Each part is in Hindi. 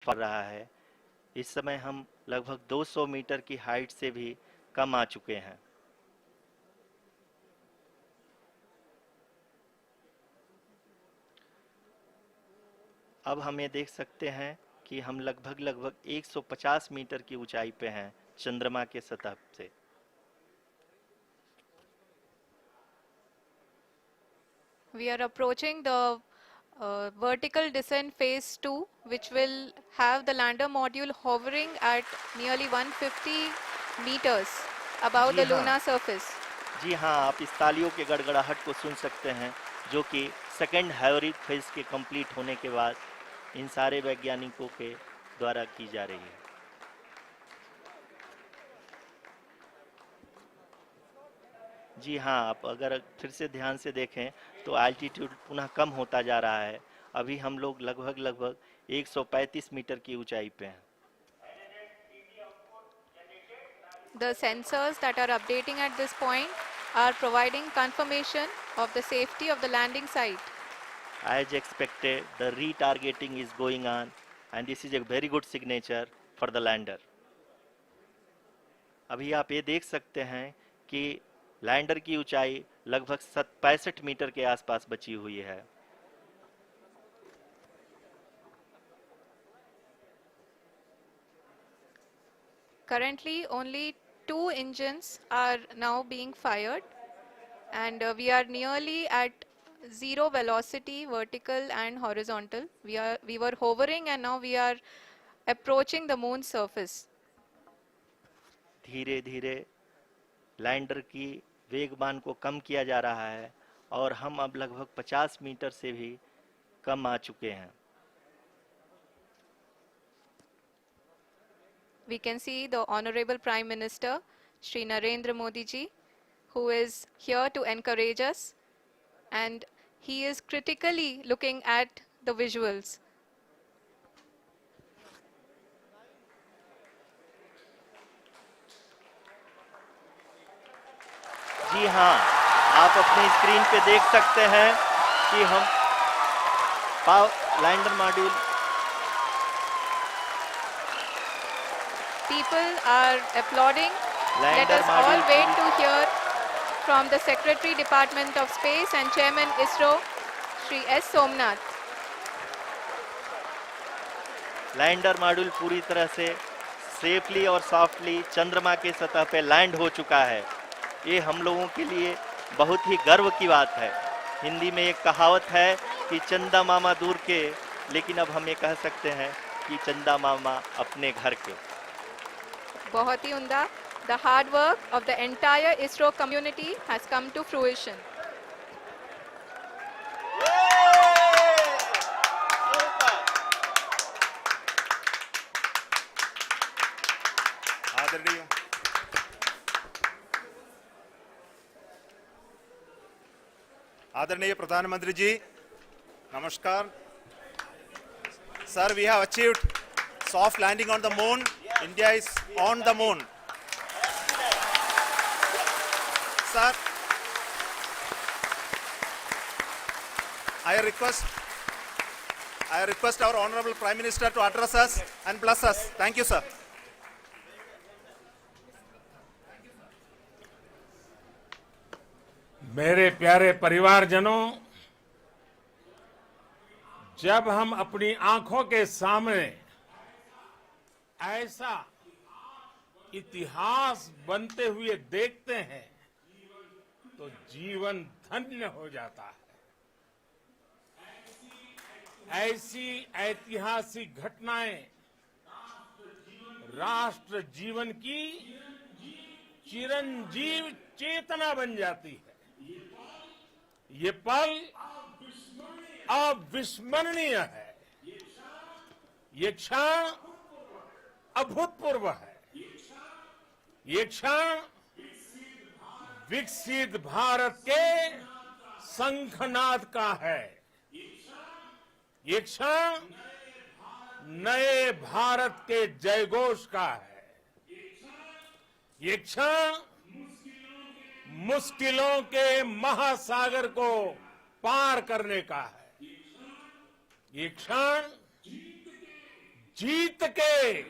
पड़ रहा है। इस समय हम लगभग 200 मीटर की हाइट से भी कम आ चुके हैं। अब हम ये देख सकते हैं कि हम लगभग 150 मीटर की ऊंचाई पे हैं चंद्रमा के सतह से। We are approaching the vertical descent phase 2, which will have the lander module hovering at nearly 150 meters above ji the हाँ, lunar surface. जी हाँ, आप इस तालियों के गड़गड़ाहट को सुन सकते हैं, जो कि सेकंड हैवरिक फेज के कंप्लीट होने के बाद इन सारे वैज्ञानिकों के द्वारा की जा रही है। जी हाँ, आप अगर फिर से ध्यान से देखें तो एल्टीट्यूड पुनः कम होता जा रहा है। अभी हम लोग लगभग 135 मीटर की ऊंचाई पे हैं। The sensors that are updating at this point are providing confirmation of the safety of the landing site. As expected, the retargeting is going on, and this is a very good signature for the lander. अभी आप ये देख सकते हैं कि लैंडर की ऊंचाई लगभग 65 मीटर के आसपास बची हुई है। Currently, only 2 engines are now being fired, and we are nearly at zero velocity, vertical and horizontal. We were hovering, and now we are approaching the moon's surface. धीरे धीरे लैंडर की वेगमान को कम किया जा रहा है और हम अब लगभग 50 मीटर से भी कम आ चुके हैं। We can see the Honorable Prime Minister, Shri Narendra Modi ji, who is here to encourage us, and he is critically looking at the visuals. जी हाँ, आप अपनी स्क्रीन पे देख सकते हैं कि हम lander module. People are applauding. Let lander us all module wait to hear from the Secretary, Department of Space and Chairman ISRO, Shri S. Somnath. Lander module पूरी तरह से सेफली और सॉफ्टली चंद्रमा के सतह पे लैंड हो चुका है। ये हम लोगों के लिए बहुत ही गर्व की बात है। हिंदी में एक कहावत है कि चंदा मामा दूर के, लेकिन अब हम ये कह सकते हैं कि चंदा मामा अपने घर के। बहुत ही उम्दा. The hard work of the entire ISRO community has come to fruition. आदरणीय प्रधानमंत्री जी, नमस्कार. Sir, we have achieved soft landing on the moon. India is on the moon. Sir, I request our Honorable Prime Minister to address us and bless us. Thank you, sir. मेरे प्यारे परिवारजनों, जब हम अपनी आंखों के सामने ऐसा इतिहास बनते हुए देखते हैं तो जीवन धन्य हो जाता है। ऐसी ऐतिहासिक घटनाएं राष्ट्र जीवन की चिरंजीव चेतना बन जाती है। ये पल अविस्मरणीय है। ये क्षण अभूतपूर्व है। ये क्षण विकसित भारत के शंखनाद का है। ये क्षण नए भारत के जयघोष का है। ये क्षण मुश्किलों के महासागर को पार करने का है। ये क्षण जीत के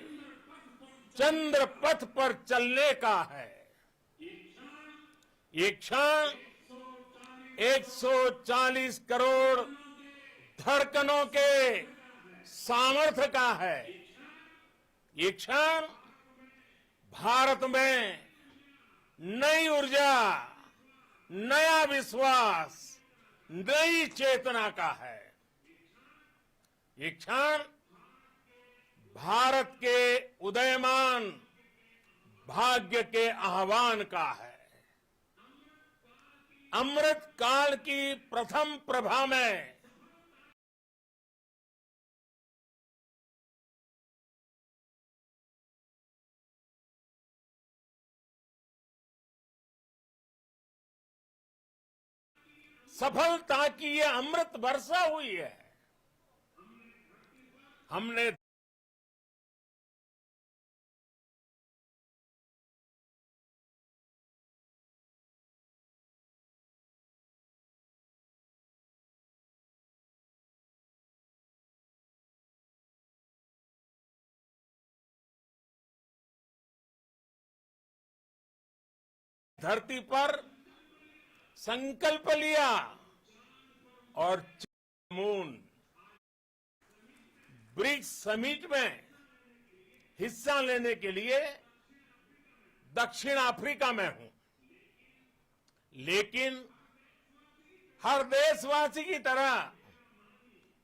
चंद्र पथ पर चलने का है। ये क्षण 140 करोड़ धड़कनों के सामर्थ्य का है। ये क्षण भारत में नई ऊर्जा, नया विश्वास, नई चेतना का है। ये क्षण भारत के उदयमान भाग्य के आह्वान का है। अमृत काल की प्रथम प्रभा में सफलता की ये अमृत वर्षा हुई है। हमने धरती पर संकल्प लिया और मून ब्रिक्स समिट में हिस्सा लेने के लिए दक्षिण अफ्रीका में हूं, लेकिन हर देशवासी की तरह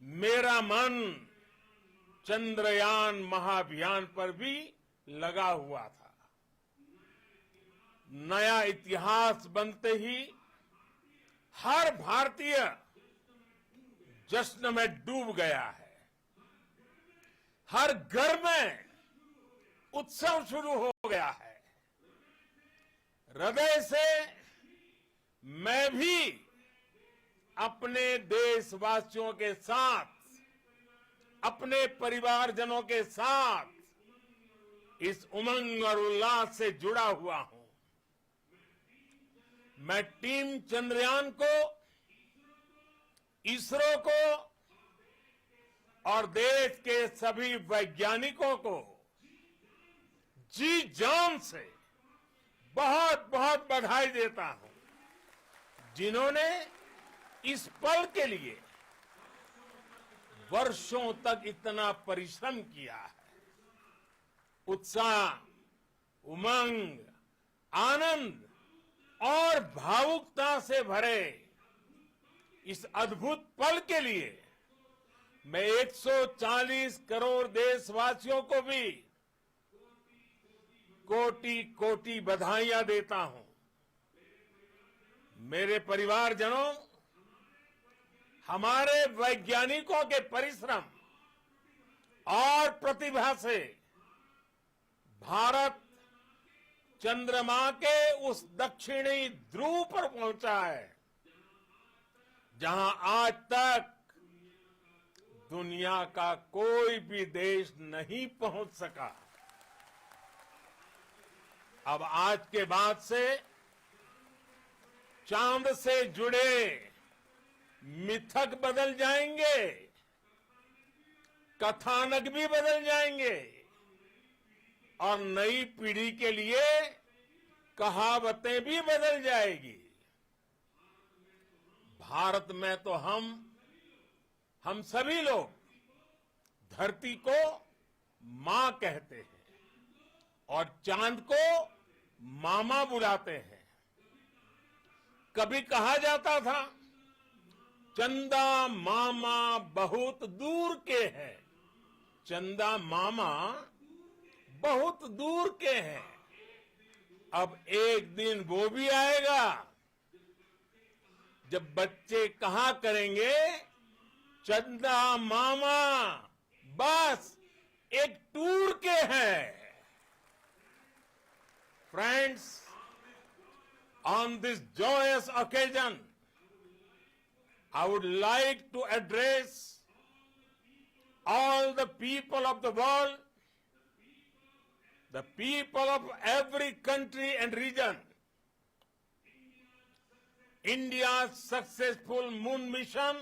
मेरा मन चंद्रयान महाअभियान पर भी लगा हुआ था। नया इतिहास बनते ही हर भारतीय जश्न में डूब गया है। हर घर में उत्सव शुरू हो गया है। हृदय से मैं भी अपने देशवासियों के साथ, अपने परिवारजनों के साथ इस उमंग और उल्लास से जुड़ा हुआ हूं। मैं टीम चंद्रयान को, इसरो को और देश के सभी वैज्ञानिकों को जी जान से बहुत बहुत बधाई देता हूं, जिन्होंने इस पल के लिए वर्षों तक इतना परिश्रम किया है। उत्साह, उमंग, आनंद और भावुकता से भरे इस अद्भुत पल के लिए मैं 140 करोड़ देशवासियों को भी कोटि कोटि बधाइयां देता हूं। मेरे परिवारजनों, हमारे वैज्ञानिकों के परिश्रम और प्रतिभा से भारत चंद्रमा के उस दक्षिणी ध्रुव पर पहुंचा है, जहां आज तक दुनिया का कोई भी देश नहीं पहुंच सका। अब आज के बाद से चांद से जुड़े मिथक बदल जाएंगे, कथानक भी बदल जाएंगे और नई पीढ़ी के लिए कहावतें भी बदल जाएगी। भारत में तो हम सभी लोग धरती को मां कहते हैं और चांद को मामा बुलाते हैं। कभी कहा जाता था, चंदा मामा बहुत दूर के हैं। चंदा मामा बहुत दूर के हैं। अब एक दिन वो भी आएगा जब बच्चे कहा करेंगे, चंदा मामा बस एक टूर के हैं। Friends, on this joyous occasion, I would like to address all the people of the world, the people of every country and region. India's successful moon mission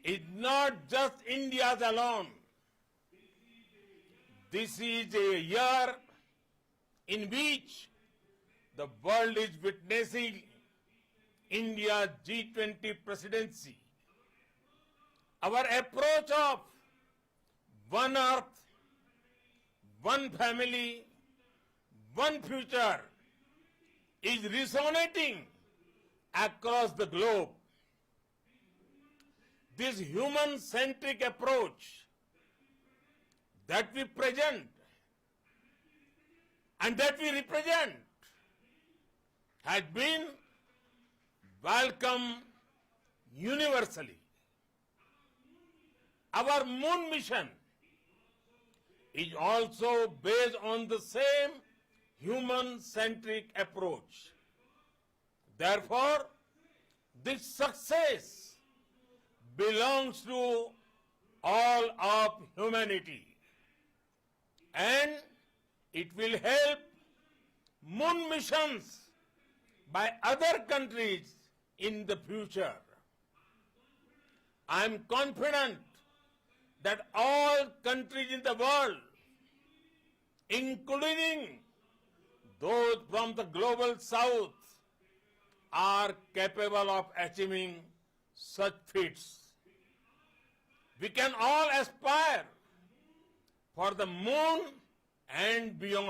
is not just India's alone. This is a year in which the world is witnessing India's G20 presidency. Our approach of one earth, one family, one future is resonating across the globe. This human-centric approach that we present and that we represent has been welcomed universally. Our moon mission is also based on the same human-centric approach. Therefore, this success belongs to all of humanity, and it will help moon missions by other countries in the future. I am confident that all countries in the world, including those from the global south, are capable of achieving such feats. We can all aspire for the moon and beyond.